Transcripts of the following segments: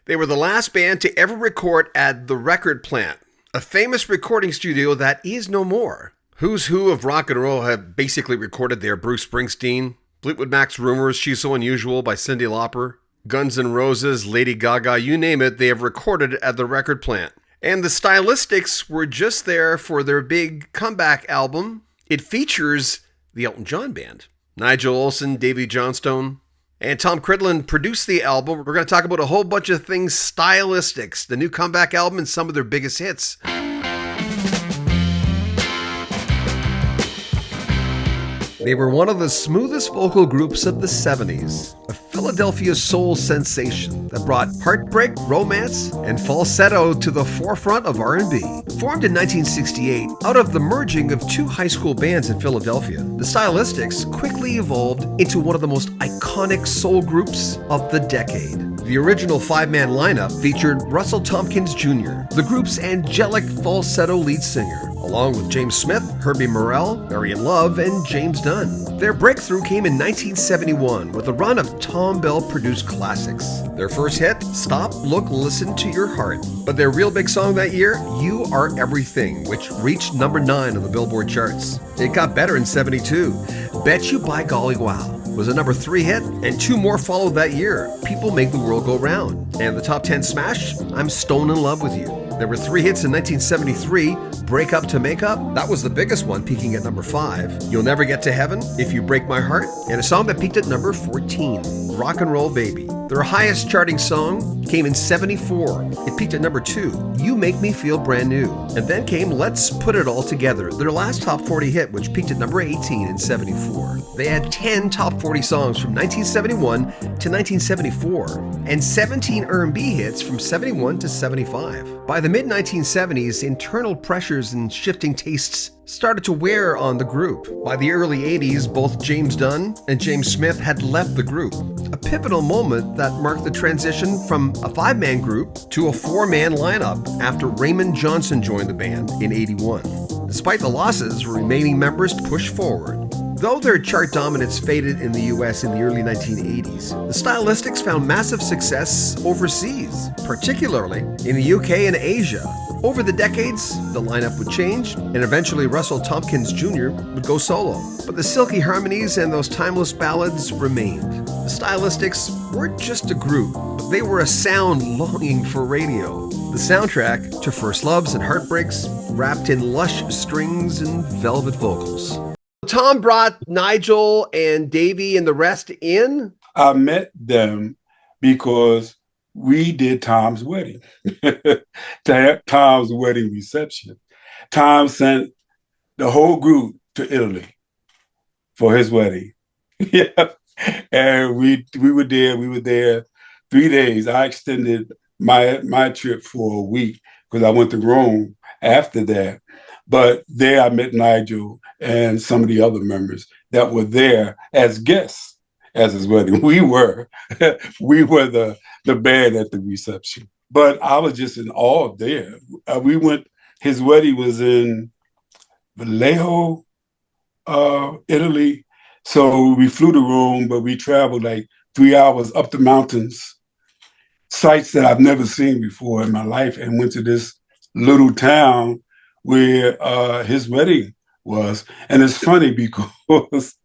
They were the last band to ever record at the Record Plant, a famous recording studio that is no more. Who's who of rock and roll have basically recorded there. Bruce Springsteen, Fleetwood Mac's Rumors, She's So Unusual by Cyndi Lauper, Guns N' Roses, Lady Gaga, you name it, they have recorded at the Record Plant. And the Stylistics were just there for their big comeback album. It features the Elton John Band. Nigel Olsson, Davy Johnstone, and Tom Cridland produced the album. We're going to talk about a whole bunch of things. Stylistics, the new comeback album, and some of their biggest hits. They were one of the smoothest vocal groups of the 70s, a Philadelphia soul sensation that brought heartbreak, romance, and falsetto to the forefront of R&B. Formed in 1968 out of the merging of two high school bands in Philadelphia, the Stylistics quickly evolved into one of the most iconic soul groups of the decade. The original five-man lineup featured Russell Tompkins Jr., the group's angelic falsetto lead singer, along with James Smith, Herbie Morrell, Marion Love, and James Dunn. Their breakthrough came in 1971 with a run of Tom Bell-produced classics. Their first hit, Stop, Look, Listen to Your Heart. But their real big song that year, You Are Everything, which reached number 9 on the Billboard charts. It got better in 72. Bet You By Golly Wow was a number 3 hit, and 2 more followed that year. People Make the World Go Round. And the top 10 smash, I'm Stone in Love with You. There were 3 hits in 1973, Break Up to Make Up, that was the biggest one, peaking at number 5. You'll Never Get to Heaven, If You Break My Heart, and a song that peaked at number 14, Rock and Roll Baby. Their highest charting song came in 74. It peaked at number 2, You Make Me Feel Brand New. And then came Let's Put It All Together, their last top 40 hit, which peaked at number 18 in 74. They had 10 top 40 songs from 1971 to 1974, and 17 R&B hits from 71 to 75. By the mid-1970s, internal pressures and shifting tastes started to wear on the group. By the early 80s, both James Dunn and James Smith had left the group, a pivotal moment that marked the transition from a 5-man group to a 4-man lineup after Raymond Johnson joined the band in 81. Despite the losses, remaining members pushed forward. Though their chart dominance faded in the US in the early 1980s, the Stylistics found massive success overseas, particularly in the UK and Asia. Over the decades, the lineup would change, and eventually Russell Tompkins Jr. would go solo. But the silky harmonies and those timeless ballads remained. The Stylistics weren't just a group, but they were a sound longing for radio. The soundtrack to first loves and heartbreaks, wrapped in lush strings and velvet vocals. Tom brought Nigel and Davey and the rest in? I met them because we did Tom's wedding, Tom's wedding reception. Tom sent the whole group to Italy for his wedding. Yeah, and we were there. We were there 3 days. I extended my trip for a week because I went to Rome after that. But there I met Nigel and some of the other members that were there as guests at his wedding. We were the band at the reception. But I was just in awe there. His wedding was in Vallejo, Italy. So we flew to Rome, but we traveled like 3 hours up the mountains, sites that I've never seen before in my life, and went to this little town where his wedding was. And it's funny because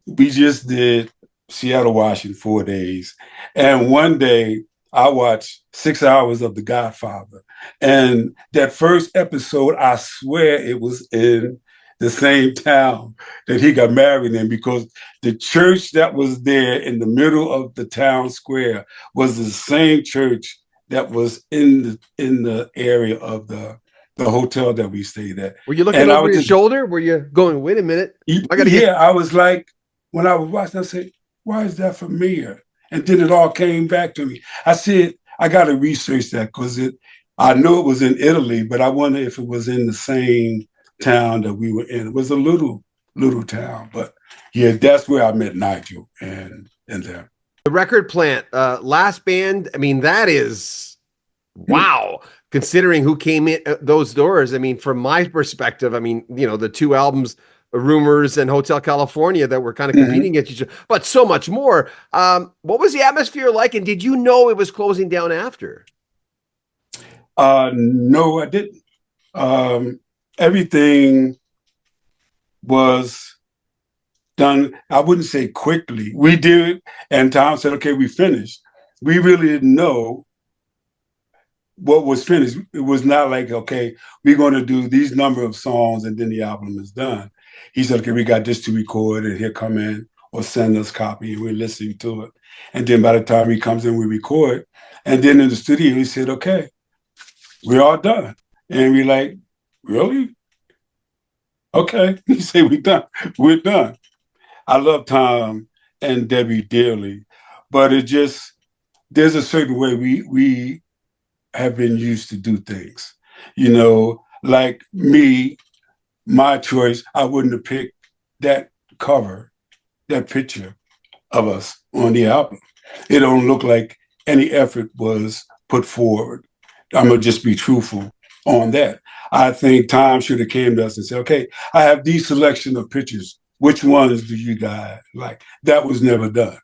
we just did Seattle, Washington, 4 days. And one day I watched 6 hours of The Godfather. And that first episode, I swear it was in the same town that he got married in, because the church that was there in the middle of the town square was the same church that was in the area of the hotel that we stayed at. Were you looking over your shoulder? Were you going, wait a minute? I was like, when I was watching, I said, why is that familiar? And then it all came back to me. I said, I got to research that because I know it was in Italy, but I wonder if it was in the same town that we were in. It was a little town, but yeah, that's where I met Nigel and them. The Record Plant, last band. I mean, that is wow. Considering who came in those doors. I mean, from my perspective, I mean, you know, the 2 albums Rumors and Hotel California that were kind of Hmm. competing against each other, but so much more. What was the atmosphere like, and did you know it was closing down after? No, I didn't. Um, Everything was done, I wouldn't say quickly. We did, and Tom said, okay, we finished. We really didn't know what was finished. It was not like, okay, we're going to do these number of songs and then the album is done. He said, okay, we got this to record, and he'll come in or send us a copy, and we're listening to it. And then by the time he comes in, we record. And then in the studio, he said, okay, we're all done. And we're like, really? Okay. He said, we're done. We're done. I love Tom and Debbie dearly, but it just, there's a certain way we have been used to do things. You know, like me, my choice, I wouldn't have picked that cover, that picture of us on the album. It don't look like any effort was put forward. I'm gonna just be truthful on that. I think Tom should have came to us and said, okay, I have these selection of pictures. Which ones do you guys like? That was never done,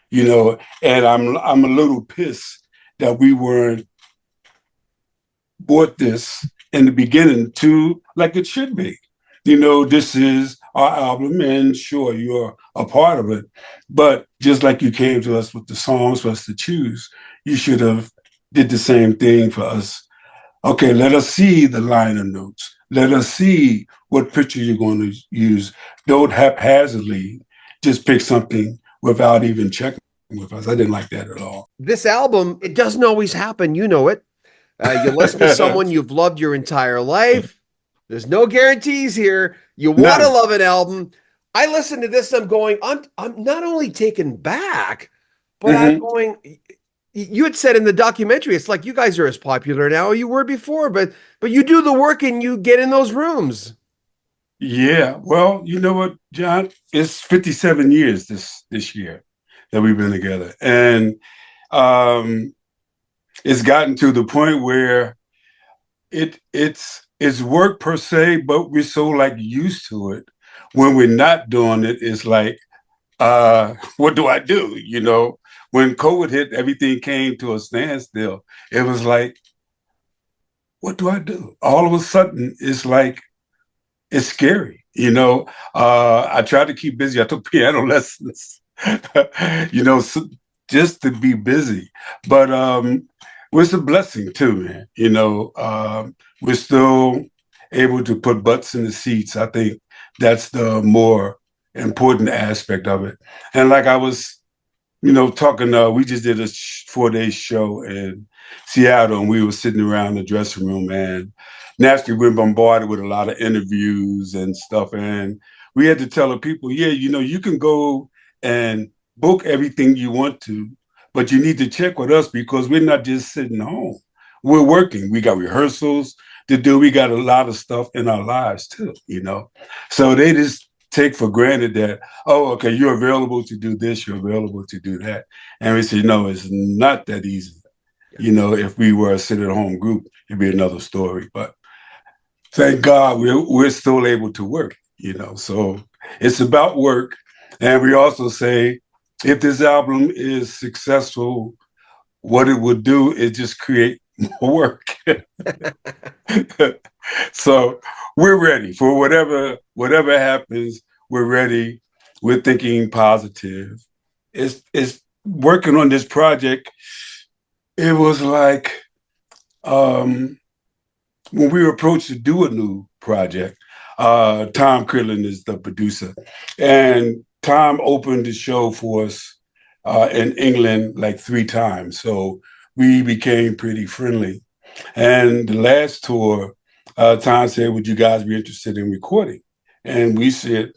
you know, and I'm a little pissed that we weren't bought this in the beginning to like it should be. You know, this is our album, and sure, you're a part of it. But just like you came to us with the songs for us to choose, you should have did the same thing for us. Okay, let us see the liner notes. Let us see what picture you're going to use. Don't haphazardly just pick something without even checking with us. I didn't like that at all. This album, it doesn't always happen. You know it. You listen to someone you've loved your entire life. There's no guarantees here. You want to None. love an album. I listen to this. I'm going. I'm not only taken back, but I'm Mm-hmm. going. You had said in the documentary, it's like you guys are as popular now as you were before, but you do the work and you get in those rooms. Yeah, well, you know what, John? It's 57 years this year that we've been together, and um, it's gotten to the point where it's work per se, but we're so like used to it. When we're not doing it, it's like, what do I do? You know, when COVID hit, everything came to a standstill. It was like, what do I do? All of a sudden, it's like it's scary. You know, I tried to keep busy. I took piano lessons, you know, so just to be busy. But it's a blessing too, man. You know, we're still able to put butts in the seats. I think that's the more important aspect of it. And like I was, you know, talking, we just did a 4 day show in Seattle, and we were sitting around the dressing room, and naturally we're bombarded with a lot of interviews and stuff. And we had to tell the people, yeah, you know, you can go and book everything you want to, but you need to check with us because we're not just sitting home. We're working. We got rehearsals to do. We got a lot of stuff in our lives too, you know. So they just take for granted that, oh, okay, you're available to do this, you're available to do that. And we say, no, it's not that easy. Yeah. You know, if we were a sit-at-home group, it'd be another story. But thank God we're still able to work, you know. So it's about work. And we also say, if this album is successful, what it would do is just create more work. So we're ready for whatever happens. We're ready. We're thinking positive. It's working on this project. It was like um, when we were approached to do a new project. Tom Cridlin is the producer, and Tom opened the show for us in England like 3 times. So we became pretty friendly. And the last tour, Tom said, "Would you guys be interested in recording?" And we said,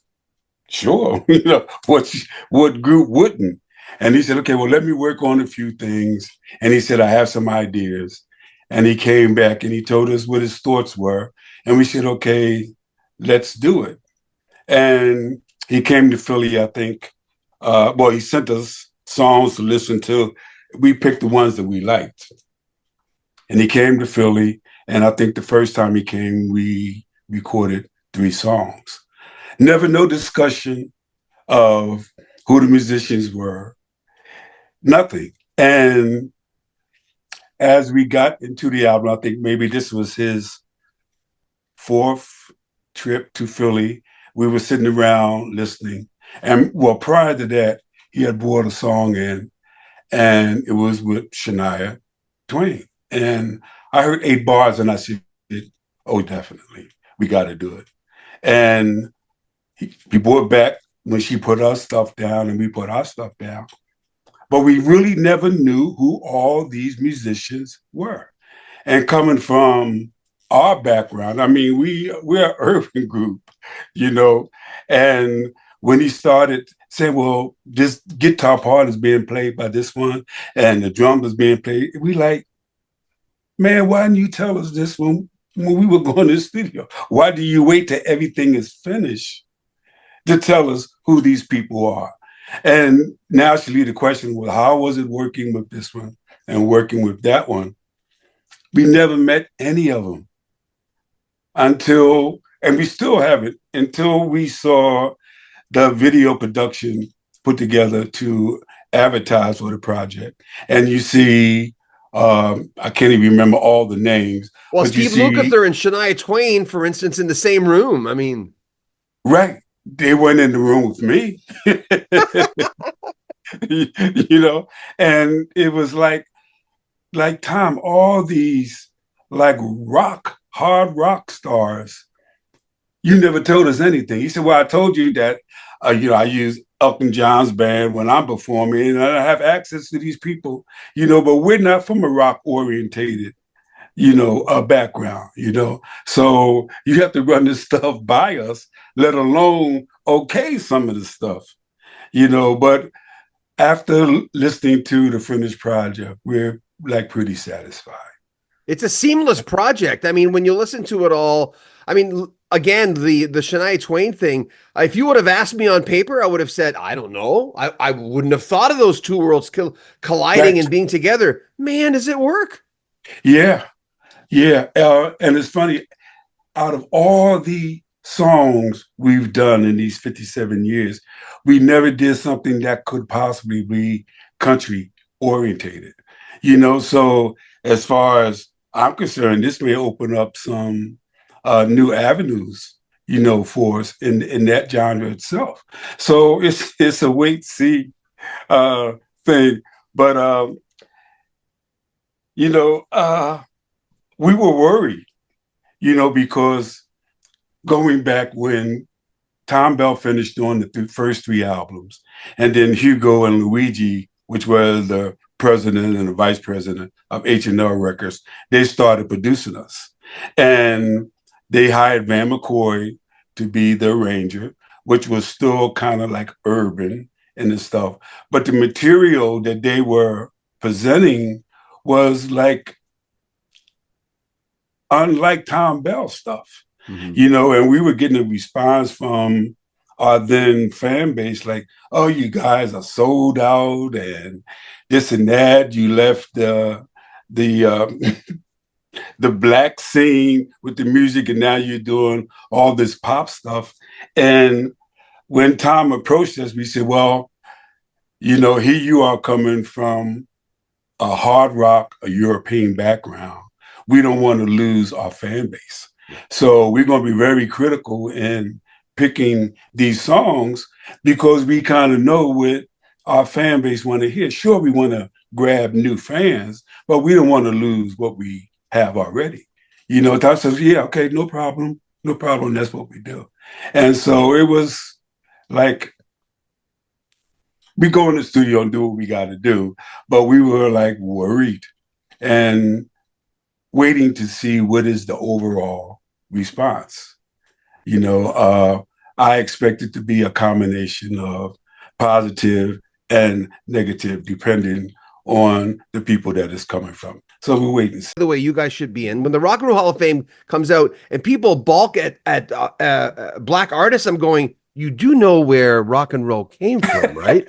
"Sure." You know, what group wouldn't? And he said, "Okay, well, let me work on a few things." And he said, "I have some ideas." And he came back and he told us what his thoughts were. And we said, "Okay, let's do it." And he came to Philly, I think. Well, he sent us songs to listen to. We picked the ones that we liked. And he came to Philly, and I think the first time he came, we recorded 3 songs. Never no discussion of who the musicians were, nothing. And as we got into the album, I think maybe this was his fourth trip to Philly. We were sitting around listening. And well, prior to that, he had brought a song in, and it was with Shania Twain. And I heard 8 bars, and I said, oh, definitely, we got to do it. And he brought back when she put her stuff down, and we put our stuff down. But we really never knew who all these musicians were. And coming from our background, I mean, we're an urban group, you know. And when he started saying, well, this guitar part is being played by this one, and the drum is being played, we like, man, why didn't you tell us this when we were going to the studio? Why do you wait till everything is finished to tell us who these people are? And naturally, the question was, how was it working with this one and working with that one? We never met any of them until, and we still haven't, until we saw the video production put together to advertise for the project. And you see, I can't even remember all the names. Well, but you Steve see, Lukather and Shania Twain, for instance, in the same room. I mean, right, they weren't in the room with me, you know, and it was like Tom, all these like hard rock stars, you never told us anything. He said, well, I told you that, I use Elton John's band when I'm performing, and I have access to these people, but we're not from a rock orientated, background, So you have to run this stuff by us, let alone okay some of the stuff, but after listening to the finished project, we're like pretty satisfied. it's a seamless project. I mean, when you listen to it all, I mean, again, the Shania Twain thing, if you would have asked me on paper, I would have said, I don't know. I wouldn't have thought of those two worlds colliding Right. and being together. Man, does it work? Yeah. Yeah. And it's funny, out of all the songs we've done in these 57 years, we never did something that could possibly be country orientated. So as far as I'm concerned, this may open up some new avenues, for us in that genre itself. So it's a wait see thing. But you know, we were worried, because going back when Tom Bell finished doing the first 3 albums, and then Hugo and Luigi, which was the president and the vice president of H&R Records, they started producing us. And they hired Van McCoy to be the arranger, which was still kind of like urban and the stuff. But the material that they were presenting was like unlike Tom Bell stuff, and we were getting a response from our then fan base like, oh, you guys are sold out and this and that. You left the the black scene with the music, and now you're doing all this pop stuff. And when Tom approached us, we said, well, here you are coming from a hard rock, a European background. We don't want to lose our fan base. So we're going to be very critical in picking these songs because we kind of know what our fan base want to hear. Sure, we want to grab new fans, but we don't want to lose what we have already. Tom says, yeah, okay, no problem. No problem. That's what we do. And so it was like, we go in the studio and do what we got to do, but we were like worried and waiting to see what is the overall response. I expect it to be a combination of positive and negative, depending on the people that it's coming from. So we're waiting. The way you guys should be in when the Rock and Roll Hall of Fame comes out and people balk at black artists, I'm going, you do know where rock and roll came from, right?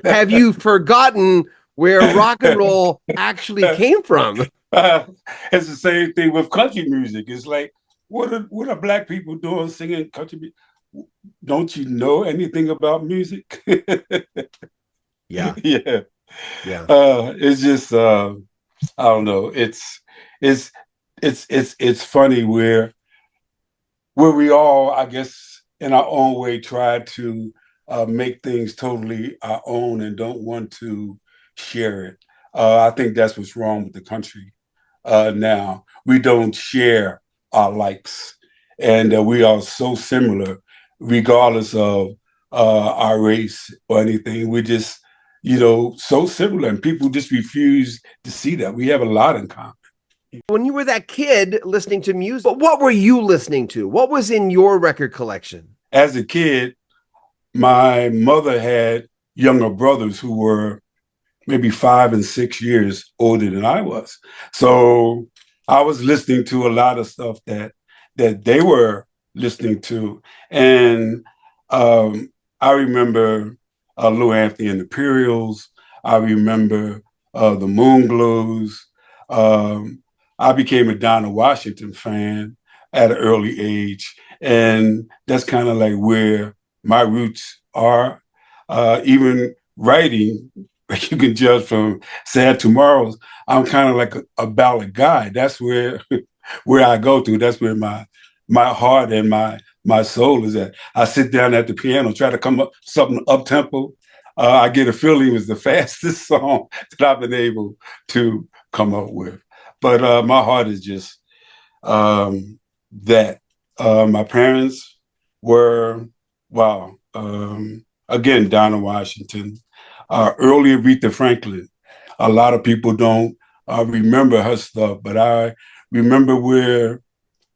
Have you forgotten where rock and roll actually came from? It's the same thing with country music. It's like, what are black people doing singing country music? don't you know anything about music? Yeah. Yeah. Yeah. It's just I don't know. It's it's funny where we all, I guess, in our own way, try to make things totally our own and don't want to share it. I think that's what's wrong with the country now. We don't share our likes, and we are so similar, regardless of our race or anything. We just, so similar, and people just refuse to see that. We have a lot in common. When you were that kid listening to music, what were you listening to? What was in your record collection? As a kid, my mother had younger brothers who were maybe 5 and 6 years older than I was. So I was listening to a lot of stuff that they were listening to. And I remember Lou Anthony and the Imperials. I remember the Moonglows. Um, I became a Donna Washington fan at an early age. And that's kind of like where my roots are. Even writing, like you can judge from Sad Tomorrows, I'm kind of like a ballad guy. That's where where I go to. That's where my heart and my soul is at. I sit down at the piano, try to come up something up tempo. I get a feeling it was the fastest song that I've been able to come up with. But my heart is just that. My parents were, wow, again, Donna Washington, early Aretha Franklin. A lot of people don't remember her stuff, but I remember where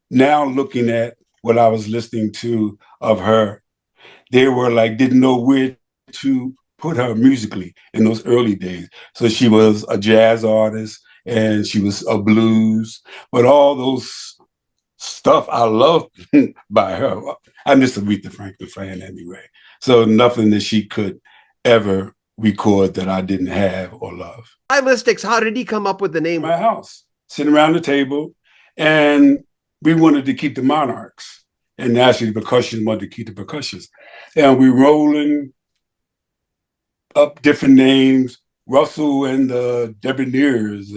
now looking at what I was listening to of her, they were like, didn't know where to put her musically in those early days. So she was a jazz artist and she was a blues, but all those stuff I love by her. I'm just a Aretha Franklin fan anyway. So nothing that she could ever record that I didn't have or love. Stylistics, how did he come up with the name? My house, sitting around the table, and we wanted to keep the Monarchs. And naturally, the percussion wanted to keep the percussions. And we rolling up different names, Russell and the Debonaires,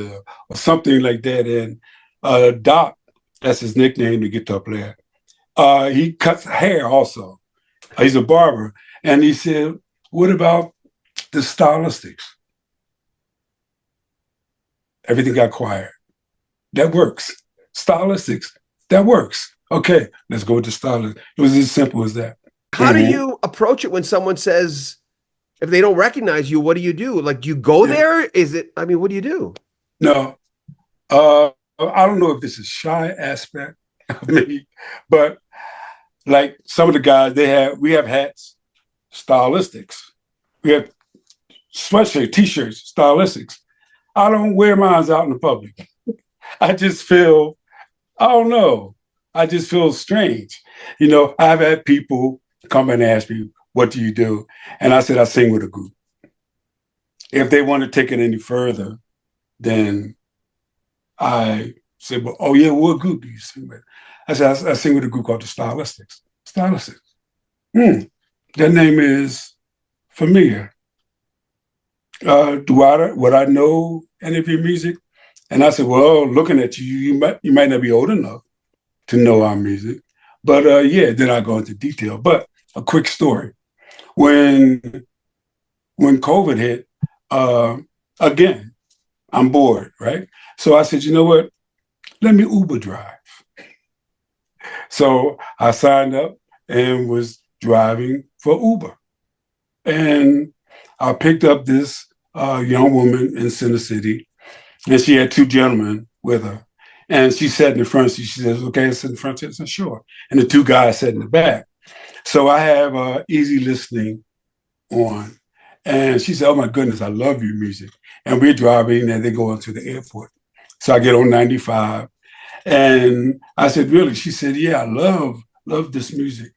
or something like that. And Doc, that's his nickname, the guitar player, he cuts hair also. He's a barber. And he said, what about the Stylistics? Everything got quiet. That works. Stylistics, that works. Okay, let's go with the Stylistics. It was as simple as that. How do you approach it when someone says, if they don't recognize you, what do you do? Like, do you go there? Is it, I mean, what do you do? No, I don't know if this is shy aspect of me, but like some of the guys, we have hats, Stylistics. We have sweatshirt, t-shirts, Stylistics. I don't wear mine out in the public. I just feel, I don't know. I just feel strange. I've had people come and ask me, what do you do? And I said, I sing with a group. If they want to take it any further, then I said, well, oh yeah, what group do you sing with? I said, I sing with a group called the Stylistics. Stylistics. That name is familiar. Would I know any of your music? And I said, well, looking at you, you might not be old enough to know our music. But yeah, then I go into detail. But a quick story. When COVID hit, again, I'm bored, right? So I said, you know what? Let me Uber drive. So I signed up and was driving for Uber. And I picked up this young woman in Center City, and she had two gentlemen with her. And she sat in the front seat. She says, okay, I sit in the front seat. I said, sure. And the two guys sat in the back. So I have easy listening on. And she said, oh my goodness, I love your music. And we're driving and they go into the airport. So I get on 95. And I said, really? She said, yeah, I love this music.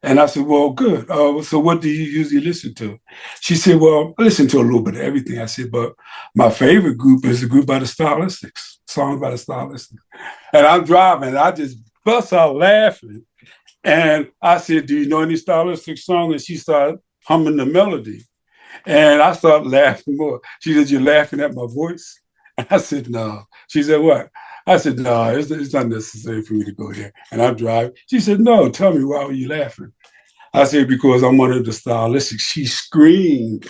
And I said, well, good. So what do you usually listen to? She said, well, I listen to a little bit of everything. I said, but my favorite group is the group by the Stylistics, songs by the Stylistics. And I'm driving, and I just bust out laughing. And I said, do you know any Stylistics songs? And she started humming the melody. And I started laughing more. She said, you're laughing at my voice? And I said, no. She said, what? I said, no, it's not necessary for me to go there. And I'm driving. She said, no, tell me, why were you laughing? I said, because I'm one of the Stylistics. She screamed.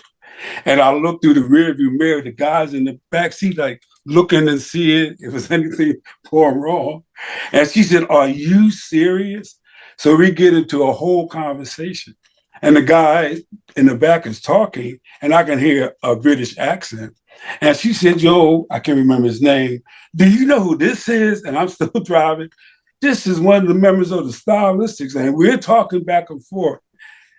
And I looked through the rearview mirror, the guys in the back seat, like looking and seeing if there's anything going wrong. And she said, are you serious? So we get into a whole conversation. And the guy in the back is talking, and I can hear a British accent. And she said, yo, I can't remember his name. Do you know who this is? And I'm still driving. This is one of the members of the Stylistics. And we're talking back and forth.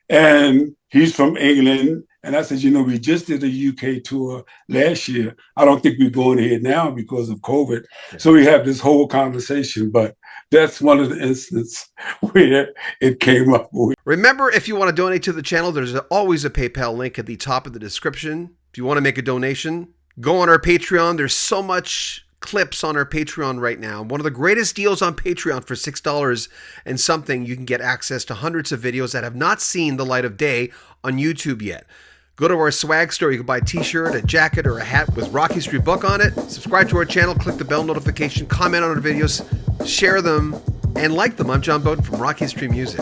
And he's from England. And I said, you know, we just did a UK tour last year. I don't think we're going ahead now because of COVID. So we have this whole conversation, but that's one of the instances where it came up. Remember, if you want to donate to the channel, there's always a PayPal link at the top of the description. If you want to make a donation, go on our Patreon. There's so much clips on our Patreon right now. One of the greatest deals on Patreon for $6 and something. You can get access to hundreds of videos that have not seen the light of day on YouTube yet. Go to our swag store. You can buy a t-shirt, a jacket, or a hat with Rocky Street Book on it. Subscribe to our channel, click the bell notification, comment on our videos, share them, and like them. I'm John Bowden from Rocky Street Music.